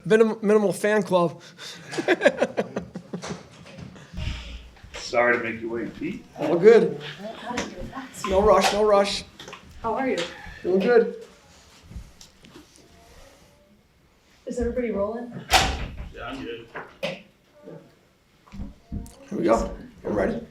Minimal fan club. Sorry to make you wait, Pete. All good. No rush, no rush. How are you? Doing good. Is everybody rolling? Yeah, I'm good. Here we go. I'm ready.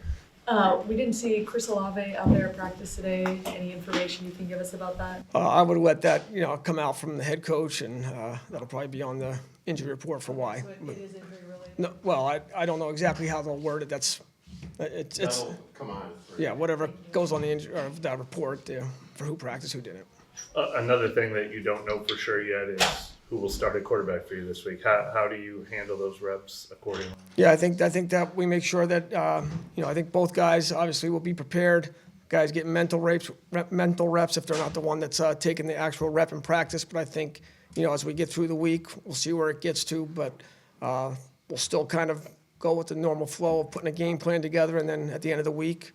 We didn't see Chris Olave out there at practice today. Any information you can give us about that? I would let that, come out from the head coach, and that'll probably be on the injury report for why. So it is injury related? No, well, I don't know exactly how they'll word it. It's Come on. yeah, whatever goes on the injury or that report for who practiced, who didn't. Another thing that you don't know for sure yet is who will start at quarterback for you this week. How do you handle those reps accordingly? Yeah, I think that we make sure that I think both guys obviously will be prepared. Guys get mental reps if they're not the one that's taking the actual rep in practice. But I think as we get through the week, we'll see where it gets to. But we'll still kind of go with the normal flow of putting a game plan together, and then at the end of the week,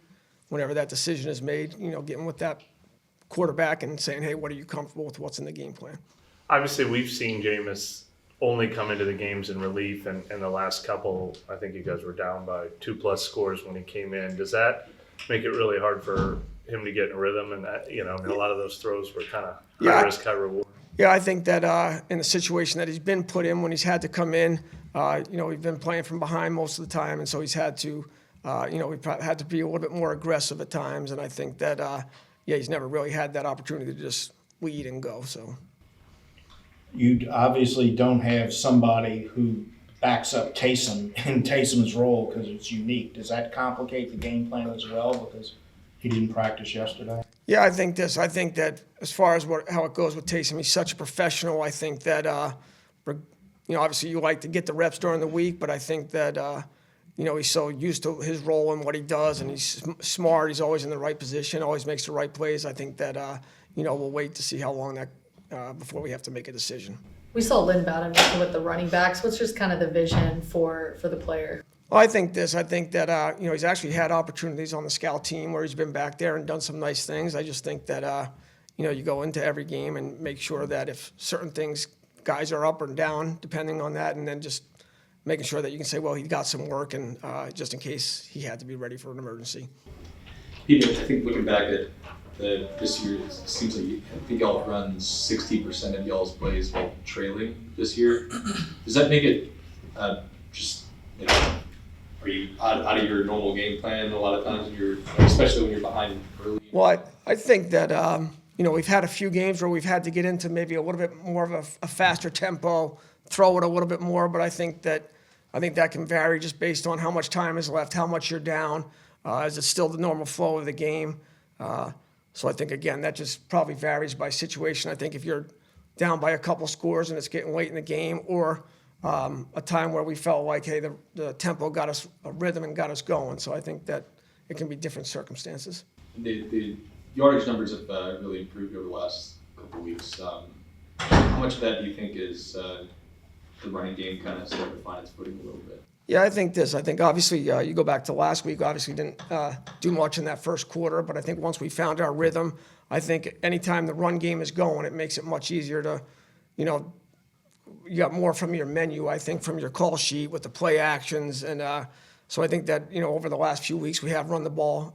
whenever that decision is made, getting with that quarterback and saying, hey, what are you comfortable with? What's in the game plan? Obviously, we've seen Jameis only come into the games in relief, and the last couple, I think you guys were down by 2+ scores when he came in. Does that make it really hard for him to get in a rhythm? And a lot of those throws were kind of high risk, high reward. Yeah, I think that in the situation that he's been put in when he's had to come in, we've been playing from behind most of the time, and so he's had to, we've had to be a little bit more aggressive at times, and I think that, he's never really had that opportunity to just lead and go. So You obviously don't have somebody who backs up Taysom in Taysom's role because it's unique. Does that complicate the game plan as well because he didn't practice yesterday? Yeah, I think that as far as how it goes with Taysom, he's such a professional. I think that, obviously you like to get the reps during the week, but I think that, he's so used to his role and what he does, and he's smart. He's always in the right position, always makes the right plays. I think that, we'll wait to see how long that before we have to make a decision. We saw Lynn Bowden working with the running backs. What's just kind of the vision for the player? Well, I think that, he's actually had opportunities on the scout team where he's been back there and done some nice things. I just think that, you go into every game and make sure that if certain things, guys are up or down, depending on that, and then just making sure that you can say, well, he got some work, and just in case he had to be ready for an emergency. Peter, I think looking back at this year, it seems like I think y'all have run 60% of y'all's plays while trailing this year. Does that make it are you out of your normal game plan a lot of times especially when you're behind early? Well, I think that, we've had a few games where we've had to get into maybe a little bit more of a faster tempo, throw it a little bit more, but I think that can vary just based on how much time is left, how much you're down. Is it still the normal flow of the game? So I think, again, that just probably varies by situation. I think if you're down by a couple scores and it's getting late in the game, or a time where we felt like, hey, the tempo got us a rhythm and got us going. So I think that it can be different circumstances. The yardage numbers have really improved over the last couple of weeks. How much of that do you think is the running game kind of starting to find its footing a little bit? Yeah, I think obviously you go back to last week, obviously didn't do much in that first quarter, but I think once we found our rhythm, I think anytime the run game is going, it makes it much easier to, you got more from your menu, I think, from your call sheet with the play actions. And so I think that, over the last few weeks, we have run the ball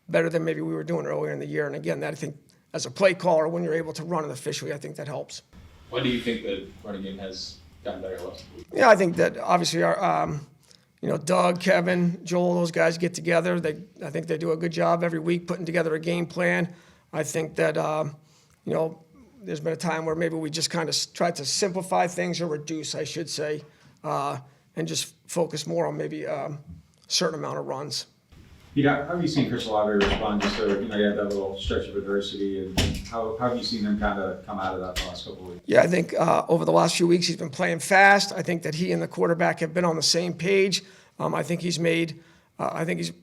better than maybe we were doing earlier in the year. And again, that I think as a play caller, when you're able to run it officially, I think that helps. Why do you think the running game has gotten better last week? Yeah, I think that obviously our, Doug, Kevin, Joel, those guys get together. I think they do a good job every week putting together a game plan. I think that, there's been a time where maybe we just kind of tried to simplify things, or reduce, I should say, and just focus more on maybe a certain amount of runs. How have you seen Chris Olave respond just to, you had that little stretch of adversity, and how have you seen him kind of come out of that the last couple of weeks? Yeah, I think over the last few weeks he's been playing fast. I think that he and the quarterback have been on the same page. I think he's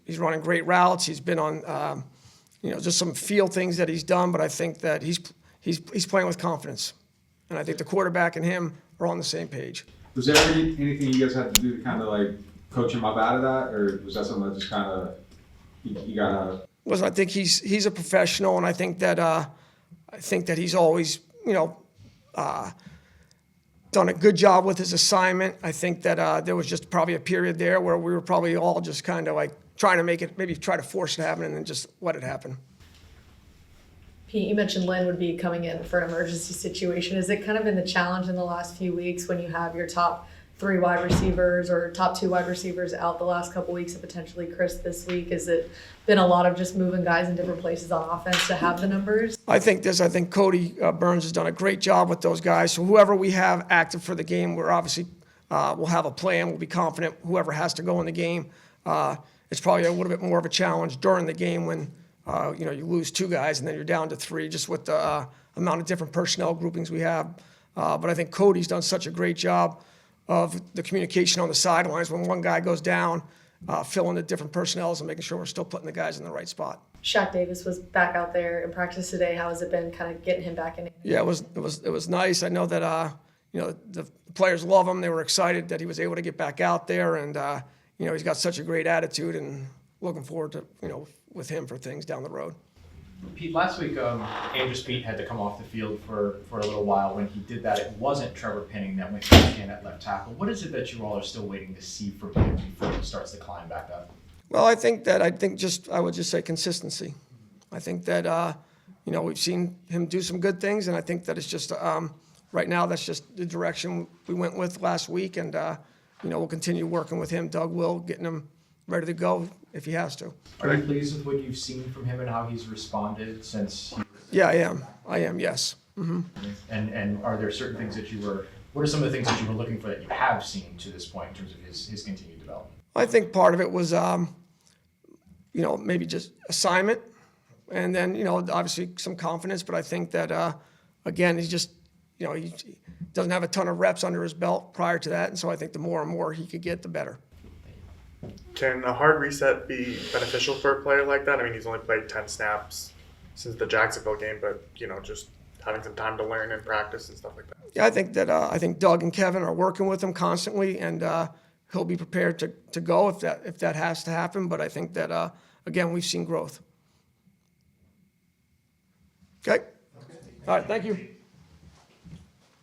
he's running great routes. He's been on, just some feel things that he's done, but I think that he's playing with confidence. And I think the quarterback and him are on the same page. Was there anything you guys had to do to kind of like coach him up out of that, or was that something that just kind of you got out of? Listen, I think he's a professional, and I think that he's always done a good job with his assignment. I think that there was just probably a period there where we were probably all just kind of like trying to make it, maybe try to force it to happen and then just let it happen. Pete, you mentioned Lynn would be coming in for an emergency situation. Has it kind of been the challenge in the last few weeks when you have your top 3 wide receivers or top 2 wide receivers out the last couple weeks and potentially Chris this week? Has it been a lot of just moving guys in different places on offense to have the numbers? I think Cody Burns has done a great job with those guys. So whoever we have active for the game, we're obviously, we'll have a plan. We'll be confident whoever has to go in the game. It's probably a little bit more of a challenge during the game when, you lose 2 guys and then you're down to 3 just with the amount of different personnel groupings we have. But I think Cody's done such a great job of the communication on the sidelines when one guy goes down, filling the different personnels and making sure we're still putting the guys in the right spot. Shaq Davis was back out there in practice today. How has it been kind of getting him back in? Yeah, it was nice. I know that the players love him. They were excited that he was able to get back out there, and he's got such a great attitude, and looking forward to with him for things down the road. Pete, last week, Andrew Speed had to come off the field for a little while. When he did that, it wasn't Trevor Penning that went back in at left tackle. What is it that you all are still waiting to see from him before he starts to climb back up? Well, I would just say consistency. I think that we've seen him do some good things, and I think that it's just right now that's just the direction we went with last week, and we'll continue working with him. Doug will, getting him ready to go if he has to. Are you pleased with what you've seen from him and how he's responded since? Yeah, I am. Yes. Mm-hmm. And are there certain things what are some of the things that you were looking for that you have seen to this point in terms of his continued development? I think part of it was, maybe just assignment, and then obviously some confidence. But I think that again, he's just he doesn't have a ton of reps under his belt prior to that, and so I think the more and more he could get, the better. Can a hard reset be beneficial for a player like that? I mean, he's only played 10 snaps since the Jacksonville game, but just having some time to learn and practice and stuff like that. Yeah, I think Doug and Kevin are working with him constantly, and he'll be prepared to go if that has to happen. But I think that again, we've seen growth. Okay. All right. Thank you.